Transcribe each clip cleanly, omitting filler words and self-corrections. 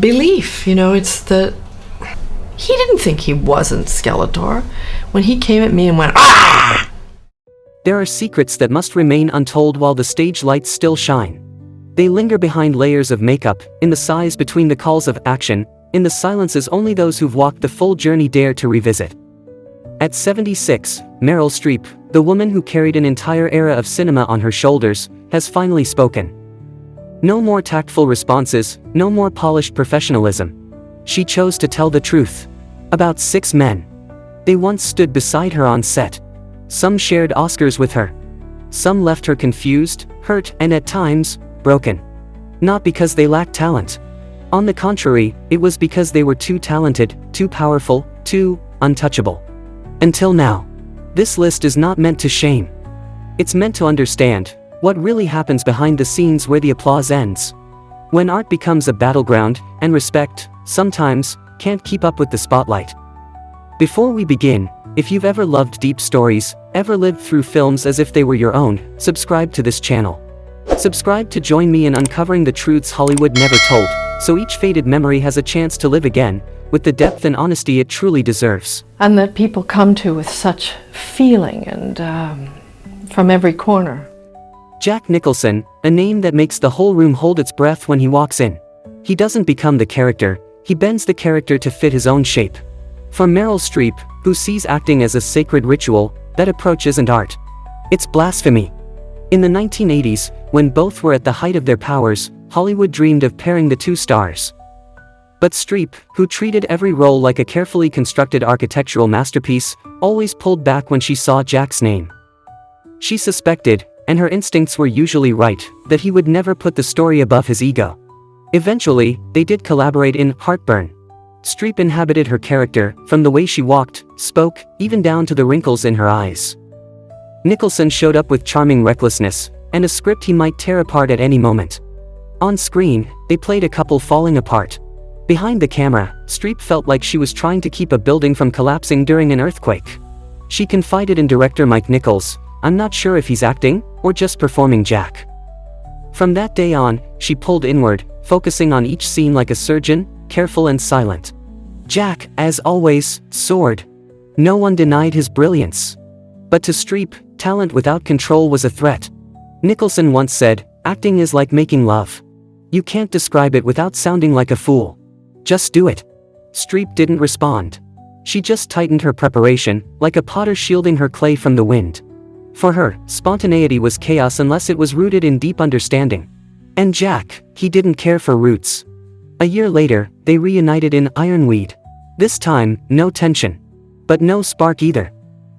belief, it's that he didn't think he wasn't Skeletor when he came at me and went, "Ah!" There are secrets that must remain untold while the stage lights still shine. They linger behind layers of makeup, in the sighs between the calls of action, in the silences only those who've walked the full journey dare to revisit. At 76, Meryl Streep, the woman who carried an entire era of cinema on her shoulders, has finally spoken. No more tactful responses, no more polished professionalism. She chose to tell the truth. About 6 men. They once stood beside her on set. Some shared Oscars with her. Some left her confused, hurt, and at times, broken. Not because they lacked talent. On the contrary, it was because they were too talented, too powerful, too untouchable. Until now. This list is not meant to shame. It's meant to understand what really happens behind the scenes where the applause ends. When art becomes a battleground, and respect, sometimes, can't keep up with the spotlight. Before we begin, if you've ever loved deep stories, ever lived through films as if they were your own, subscribe to this channel. Subscribe to join me in uncovering the truths Hollywood never told, so each faded memory has a chance to live again, with the depth and honesty it truly deserves. And that people come to with such feeling and from every corner. Jack Nicholson, a name that makes the whole room hold its breath when he walks in. He doesn't become the character, he bends the character to fit his own shape. For Meryl Streep, who sees acting as a sacred ritual, that approach isn't art. It's blasphemy. In the 1980s, when both were at the height of their powers, Hollywood dreamed of pairing the two stars. But Streep, who treated every role like a carefully constructed architectural masterpiece, always pulled back when she saw Jack's name. She suspected, and her instincts were usually right, that he would never put the story above his ego. Eventually, they did collaborate in Heartburn. Streep inhabited her character, from the way she walked, spoke, even down to the wrinkles in her eyes. Nicholson showed up with charming recklessness, and a script he might tear apart at any moment. On screen, they played a couple falling apart. Behind the camera, Streep felt like she was trying to keep a building from collapsing during an earthquake. She confided in director Mike Nichols, "I'm not sure if he's acting, or just performing Jack." From that day on, she pulled inward, focusing on each scene like a surgeon, careful and silent. Jack, as always, soared. No one denied his brilliance. But to Streep, talent without control was a threat. Nicholson once said, "Acting is like making love. You can't describe it without sounding like a fool. Just do it." Streep didn't respond. She just tightened her preparation, like a potter shielding her clay from the wind. For her, spontaneity was chaos unless it was rooted in deep understanding. And Jack, he didn't care for roots. A year later, they reunited in Ironweed. This time, no tension. But no spark either.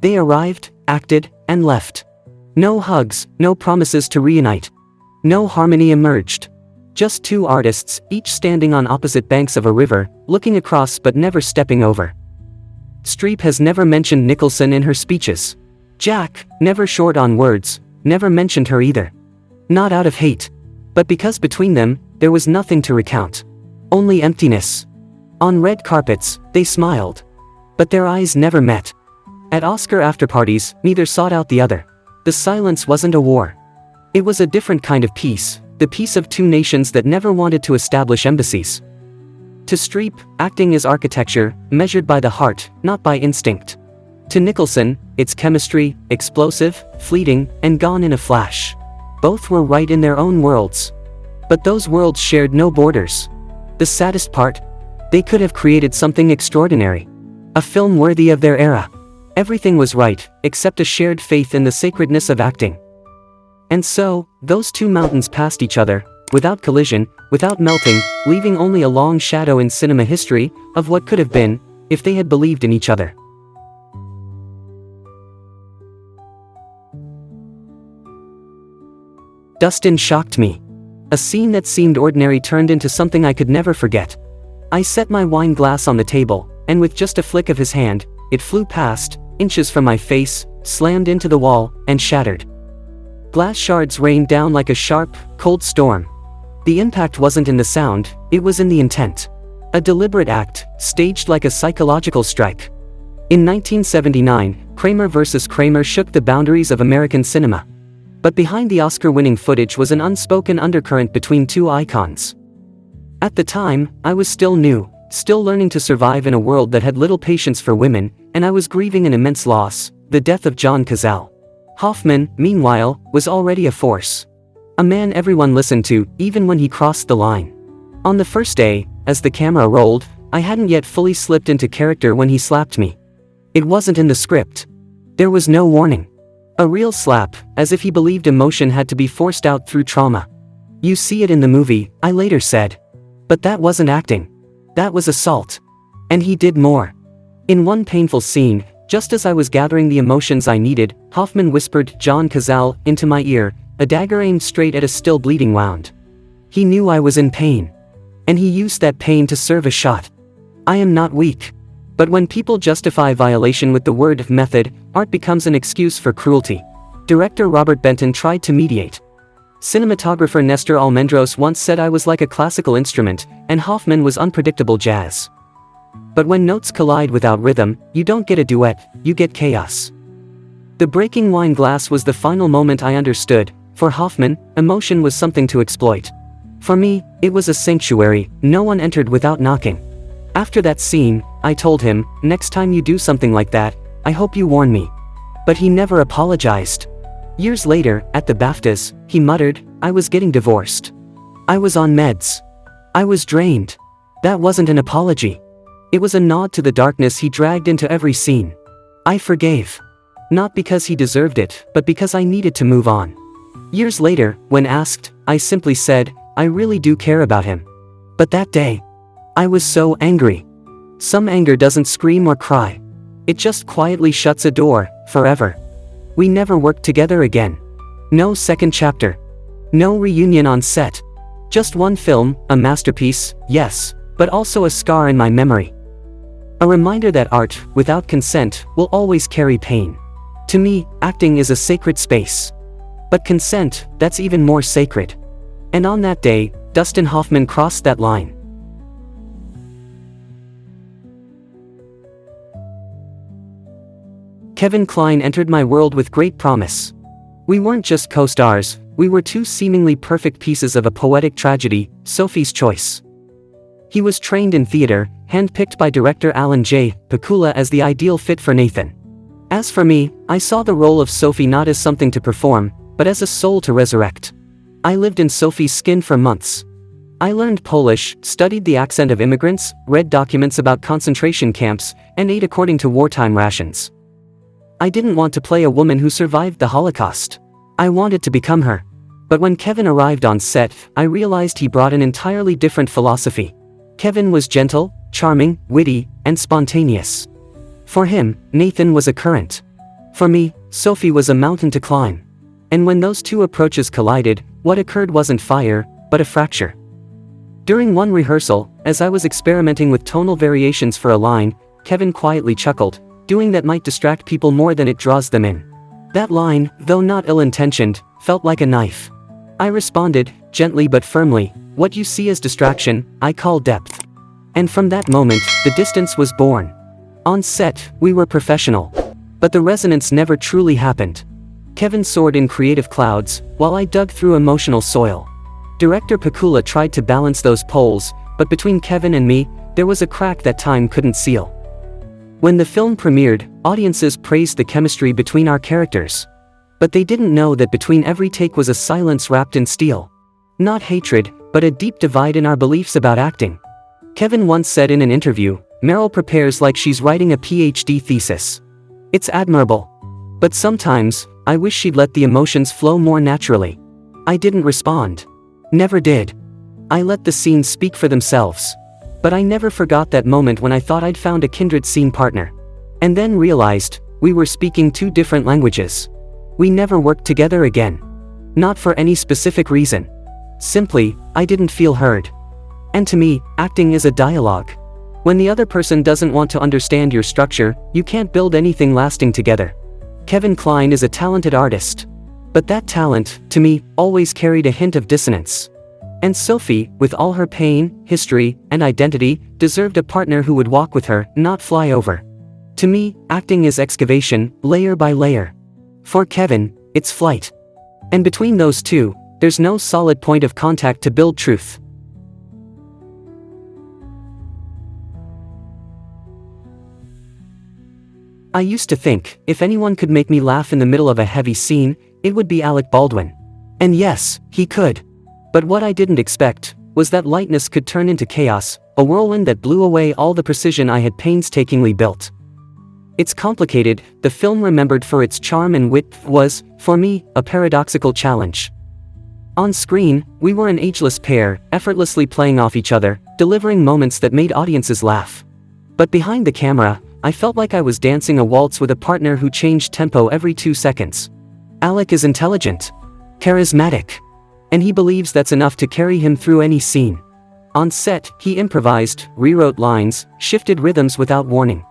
They arrived, acted, and left. No hugs, no promises to reunite. No harmony emerged. Just two artists, each standing on opposite banks of a river, looking across but never stepping over. Streep has never mentioned Nicholson in her speeches. Jack, never short on words, never mentioned her either. Not out of hate. But because between them, there was nothing to recount. Only emptiness. On red carpets, they smiled. But their eyes never met. At Oscar afterparties, neither sought out the other. The silence wasn't a war. It was a different kind of peace, the peace of two nations that never wanted to establish embassies. To Streep, acting is architecture, measured by the heart, not by instinct. To Nicholson, it's chemistry, explosive, fleeting, and gone in a flash. Both were right in their own worlds. But those worlds shared no borders. The saddest part? They could have created something extraordinary. A film worthy of their era. Everything was right, except a shared faith in the sacredness of acting. And so, those two mountains passed each other, without collision, without melting, leaving only a long shadow in cinema history, of what could have been, if they had believed in each other. Dustin shocked me. A scene that seemed ordinary turned into something I could never forget. I set my wine glass on the table, and with just a flick of his hand, it flew past, inches from my face, slammed into the wall, and shattered. Glass shards rained down like a sharp, cold storm. The impact wasn't in the sound, it was in the intent. A deliberate act, staged like a psychological strike. In 1979, Kramer vs. Kramer shook the boundaries of American cinema. But behind the Oscar-winning footage was an unspoken undercurrent between two icons. At the time, I was still new, still learning to survive in a world that had little patience for women, and I was grieving an immense loss, the death of John Cazale. Hoffman, meanwhile, was already a force. A man everyone listened to, even when he crossed the line. On the first day, as the camera rolled, I hadn't yet fully slipped into character when he slapped me. It wasn't in the script. There was no warning. A real slap, as if he believed emotion had to be forced out through trauma. "You see it in the movie," I later said. But that wasn't acting. That was assault. And he did more. In one painful scene, just as I was gathering the emotions I needed, Hoffman whispered "John Cazale" into my ear, a dagger aimed straight at a still bleeding wound. He knew I was in pain. And he used that pain to serve a shot. I am not weak. But when people justify violation with the word method, art becomes an excuse for cruelty. Director Robert Benton tried to mediate. Cinematographer Nestor Almendros once said I was like a classical instrument, and Hoffman was unpredictable jazz. But when notes collide without rhythm, you don't get a duet, you get chaos. The breaking wine glass was the final moment I understood. For Hoffman, emotion was something to exploit. For me, it was a sanctuary, no one entered without knocking. After that scene, I told him, "Next time you do something like that, I hope you warn me." But he never apologized. Years later, at the BAFTAs, he muttered, "I was getting divorced. I was on meds. I was drained." That wasn't an apology. It was a nod to the darkness he dragged into every scene. I forgave. Not because he deserved it, but because I needed to move on. Years later, when asked, I simply said, "I really do care about him." But that day, I was so angry. Some anger doesn't scream or cry. It just quietly shuts a door, forever. We never worked together again. No second chapter. No reunion on set. Just one film, a masterpiece, yes, but also a scar in my memory. A reminder that art, without consent, will always carry pain. To me, acting is a sacred space. But consent, that's even more sacred. And on that day, Dustin Hoffman crossed that line. Kevin Kline entered my world with great promise. We weren't just co-stars, we were two seemingly perfect pieces of a poetic tragedy, Sophie's Choice. He was trained in theater, handpicked by director Alan J. Pakula as the ideal fit for Nathan. As for me, I saw the role of Sophie not as something to perform, but as a soul to resurrect. I lived in Sophie's skin for months. I learned Polish, studied the accent of immigrants, read documents about concentration camps, and ate according to wartime rations. I didn't want to play a woman who survived the Holocaust. I wanted to become her. But when Kevin arrived on set, I realized he brought an entirely different philosophy. Kevin was gentle, charming, witty, and spontaneous. For him, Nathan was a current. For me, Sophie was a mountain to climb. And when those two approaches collided, what occurred wasn't fire, but a fracture. During one rehearsal, as I was experimenting with tonal variations for a line, Kevin quietly chuckled, doing that might distract people more than it draws them in. That line, though not ill-intentioned, felt like a knife. I responded, gently but firmly, "What you see as distraction, I call depth." And from that moment, the distance was born. On set, we were professional. But the resonance never truly happened. Kevin soared in creative clouds, while I dug through emotional soil. Director Pakula tried to balance those poles, but between Kevin and me, there was a crack that time couldn't seal. When the film premiered, audiences praised the chemistry between our characters. But they didn't know that between every take was a silence wrapped in steel. Not hatred, but a deep divide in our beliefs about acting. Kevin once said in an interview, "Meryl prepares like she's writing a PhD thesis. It's admirable. But sometimes, I wish she'd let the emotions flow more naturally." I didn't respond. Never did. I let the scenes speak for themselves. But I never forgot that moment when I thought I'd found a kindred scene partner. And then realized, we were speaking two different languages. We never worked together again. Not for any specific reason. Simply, I didn't feel heard. And to me, acting is a dialogue. When the other person doesn't want to understand your structure, you can't build anything lasting together. Kevin Kline is a talented artist. But that talent, to me, always carried a hint of dissonance. And Sophie, with all her pain, history, and identity, deserved a partner who would walk with her, not fly over. To me, acting is excavation, layer by layer. For Kevin, it's flight. And between those two, there's no solid point of contact to build truth. I used to think, if anyone could make me laugh in the middle of a heavy scene, it would be Alec Baldwin. And yes, he could. But what I didn't expect was that lightness could turn into chaos, a whirlwind that blew away all the precision I had painstakingly built. It's complicated. The film, remembered for its charm and wit, was, for me, a paradoxical challenge. On screen, we were an ageless pair, effortlessly playing off each other, delivering moments that made audiences laugh. But behind the camera, I felt like I was dancing a waltz with a partner who changed tempo every 2 seconds. Alec is intelligent, charismatic, and he believes that's enough to carry him through any scene. On set, he improvised, rewrote lines, shifted rhythms without warning.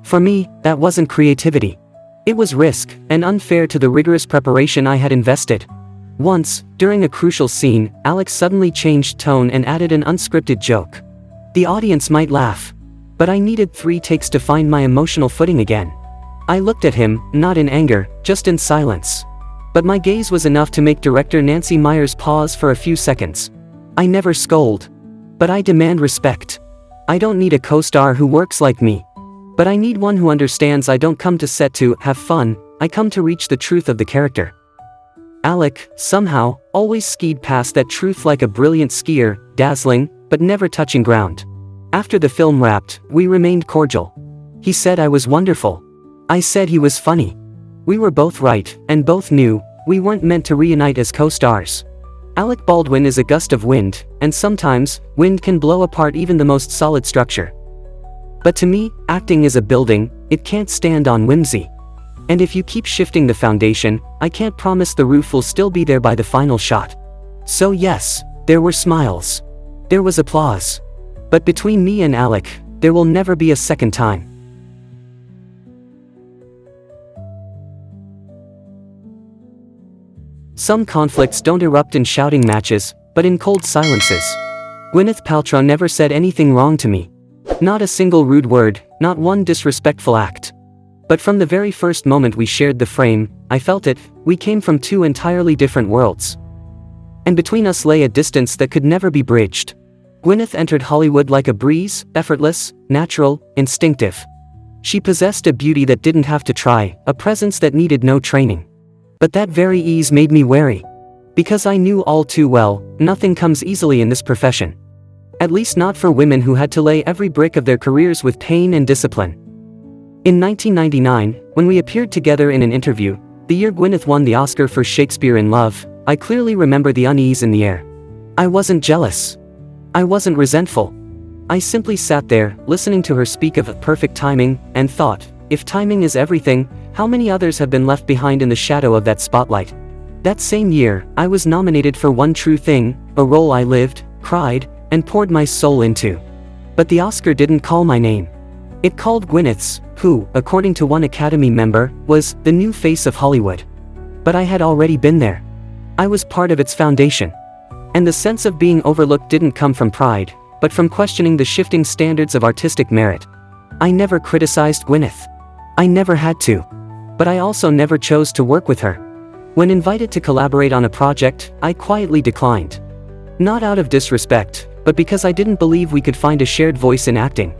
For me, that wasn't creativity. It was risk, and unfair to the rigorous preparation I had invested. Once, during a crucial scene, Alex suddenly changed tone and added an unscripted joke. The audience might laugh, but I needed 3 takes to find my emotional footing again. I looked at him, not in anger, just in silence. But my gaze was enough to make director Nancy Meyers pause for a few seconds. I never scold, but I demand respect. I don't need a co-star who works like me. But I need one who understands I don't come to set to have fun, I come to reach the truth of the character. Alec, somehow, always skied past that truth like a brilliant skier, dazzling, but never touching ground. After the film wrapped, we remained cordial. He said I was wonderful. I said he was funny. We were both right, and both knew we weren't meant to reunite as co-stars. Alec Baldwin is a gust of wind, and sometimes, wind can blow apart even the most solid structure. But to me, acting is a building, it can't stand on whimsy. And if you keep shifting the foundation, I can't promise the roof will still be there by the final shot. So yes, there were smiles. There was applause. But between me and Alec, there will never be a second time. Some conflicts don't erupt in shouting matches, but in cold silences. Gwyneth Paltrow never said anything wrong to me. Not a single rude word, not one disrespectful act. But from the very first moment we shared the frame, I felt it, we came from 2 entirely different worlds. And between us lay a distance that could never be bridged. Gwyneth entered Hollywood like a breeze, effortless, natural, instinctive. She possessed a beauty that didn't have to try, a presence that needed no training. But that very ease made me wary. Because I knew all too well, nothing comes easily in this profession. At least not for women who had to lay every brick of their careers with pain and discipline. In 1999, when we appeared together in an interview, the year Gwyneth won the Oscar for Shakespeare in Love, I clearly remember the unease in the air. I wasn't jealous. I wasn't resentful. I simply sat there, listening to her speak of perfect timing, and thought, if timing is everything, how many others have been left behind in the shadow of that spotlight? That same year, I was nominated for One True Thing, a role I lived, cried, and poured my soul into. But the Oscar didn't call my name. It called Gwyneth's, who, according to one Academy member, was the new face of Hollywood. But I had already been there. I was part of its foundation. And the sense of being overlooked didn't come from pride, but from questioning the shifting standards of artistic merit. I never criticized Gwyneth. I never had to. But I also never chose to work with her. When invited to collaborate on a project, I quietly declined. Not out of disrespect, but because I didn't believe we could find a shared voice in acting.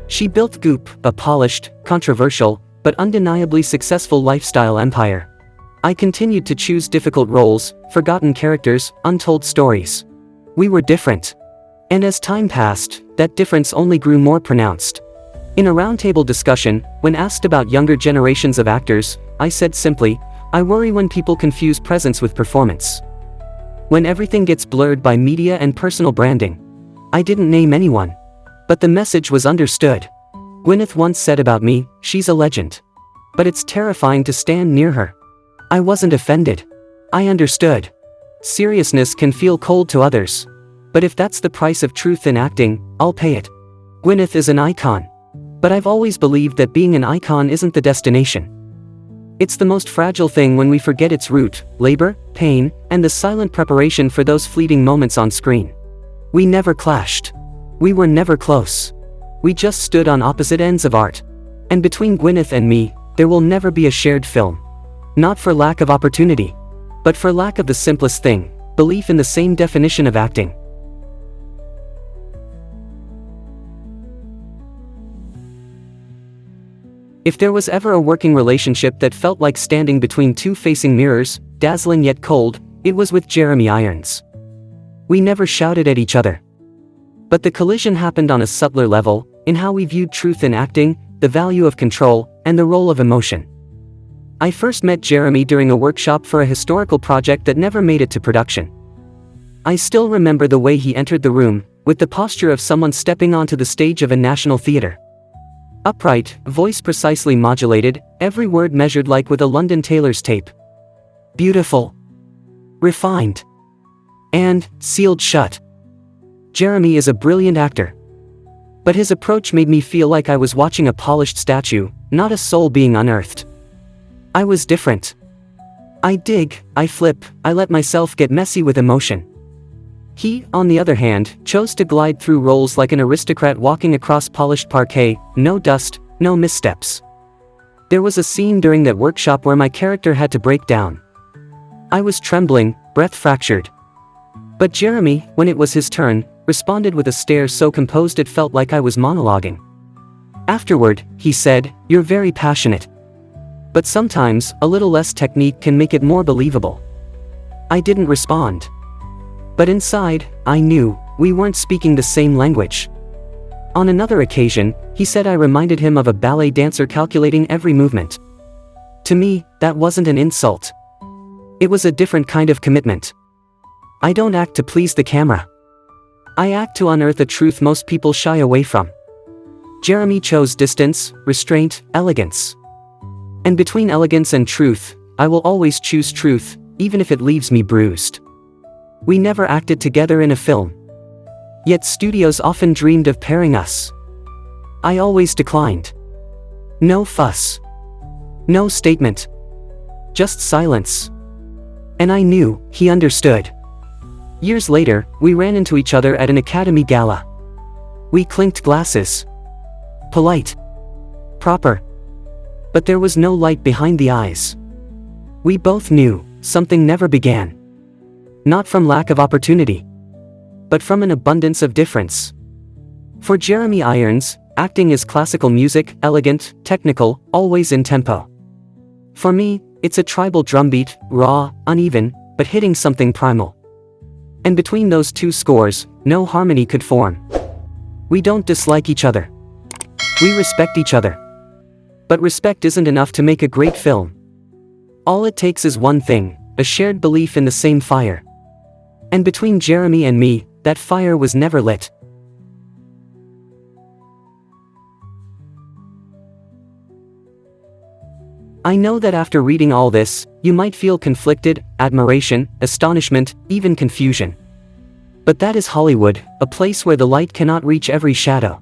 She built Goop, a polished, controversial, but undeniably successful lifestyle empire. I continued to choose difficult roles, forgotten characters, untold stories. We were different. And as time passed, that difference only grew more pronounced. In a roundtable discussion, when asked about younger generations of actors, I said simply, I worry when people confuse presence with performance. When everything gets blurred by media and personal branding. I didn't name anyone. But the message was understood. Gwyneth once said about me, she's a legend. But it's terrifying to stand near her. I wasn't offended. I understood. Seriousness can feel cold to others. But if that's the price of truth in acting, I'll pay it. Gwyneth is an icon. But I've always believed that being an icon isn't the destination. It's the most fragile thing when we forget its root, labor, pain, and the silent preparation for those fleeting moments on screen. We never clashed. We were never close. We just stood on opposite ends of art. And between Gwyneth and me, there will never be a shared film. Not for lack of opportunity, but for lack of the simplest thing, belief in the same definition of acting. If there was ever a working relationship that felt like standing between two facing mirrors, dazzling yet cold, it was with Jeremy Irons. We never shouted at each other. But the collision happened on a subtler level, in how we viewed truth in acting, the value of control, and the role of emotion. I first met Jeremy during a workshop for a historical project that never made it to production. I still remember the way he entered the room, with the posture of someone stepping onto the stage of a national theater. Upright, voice precisely modulated, every word measured like with a London tailor's tape. Beautiful. Refined. And sealed shut. Jeremy is a brilliant actor. But his approach made me feel like I was watching a polished statue, not a soul being unearthed. I was different. I dig, I flip, I let myself get messy with emotion. He, on the other hand, chose to glide through roles like an aristocrat walking across polished parquet, no dust, no missteps. There was a scene during that workshop where my character had to break down. I was trembling, breath fractured. But Jeremy, when it was his turn, responded with a stare so composed it felt like I was monologuing. Afterward, he said, "You're very passionate. But sometimes, a little less technique can make it more believable." I didn't respond. But inside, I knew, we weren't speaking the same language. On another occasion, he said I reminded him of a ballet dancer calculating every movement. To me, that wasn't an insult. It was a different kind of commitment. I don't act to please the camera. I act to unearth a truth most people shy away from. Jeremy chose distance, restraint, elegance. And between elegance and truth, I will always choose truth, even if it leaves me bruised. We never acted together in a film. Yet studios often dreamed of pairing us. I always declined. No fuss. No statement. Just silence. And I knew, he understood. Years later, we ran into each other at an Academy gala. We clinked glasses. Polite. Proper. But there was no light behind the eyes. We both knew, something never began. Not from lack of opportunity, but from an abundance of difference. For Jeremy Irons, acting is classical music, elegant, technical, always in tempo. For me, it's a tribal drumbeat, raw, uneven, but hitting something primal. And between those two scores, no harmony could form. We don't dislike each other. We respect each other. But respect isn't enough to make a great film. All it takes is one thing, a shared belief in the same fire. And between Jeremy and me, that fire was never lit. I know that after reading all this, you might feel conflicted, admiration, astonishment, even confusion. But that is Hollywood, a place where the light cannot reach every shadow.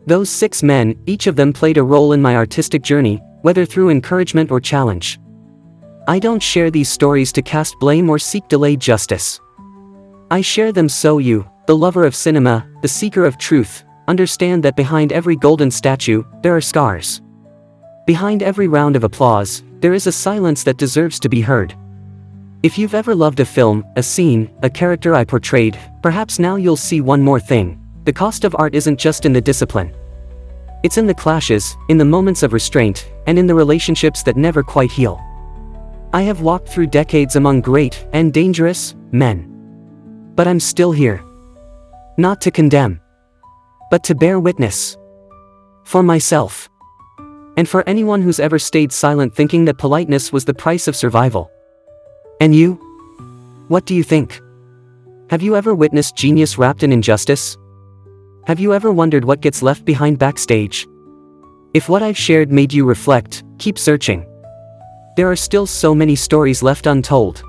Those 6 men, each of them played a role in my artistic journey, whether through encouragement or challenge. I don't share these stories to cast blame or seek delayed justice. I share them so you, the lover of cinema, the seeker of truth, understand that behind every golden statue, there are scars. Behind every round of applause, there is a silence that deserves to be heard. If you've ever loved a film, a scene, a character I portrayed, perhaps now you'll see one more thing. The cost of art isn't just in the discipline. It's in the clashes, in the moments of restraint, and in the relationships that never quite heal. I have walked through decades among great and dangerous men. But I'm still here. Not to condemn, but to bear witness. For myself. And for anyone who's ever stayed silent thinking that politeness was the price of survival. And you? What do you think? Have you ever witnessed genius wrapped in injustice? Have you ever wondered what gets left behind backstage? If what I've shared made you reflect, keep searching. There are still so many stories left untold.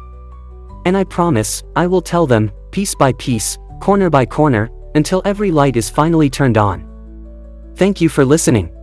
And I promise, I will tell them, piece by piece, corner by corner, until every light is finally turned on. Thank you for listening.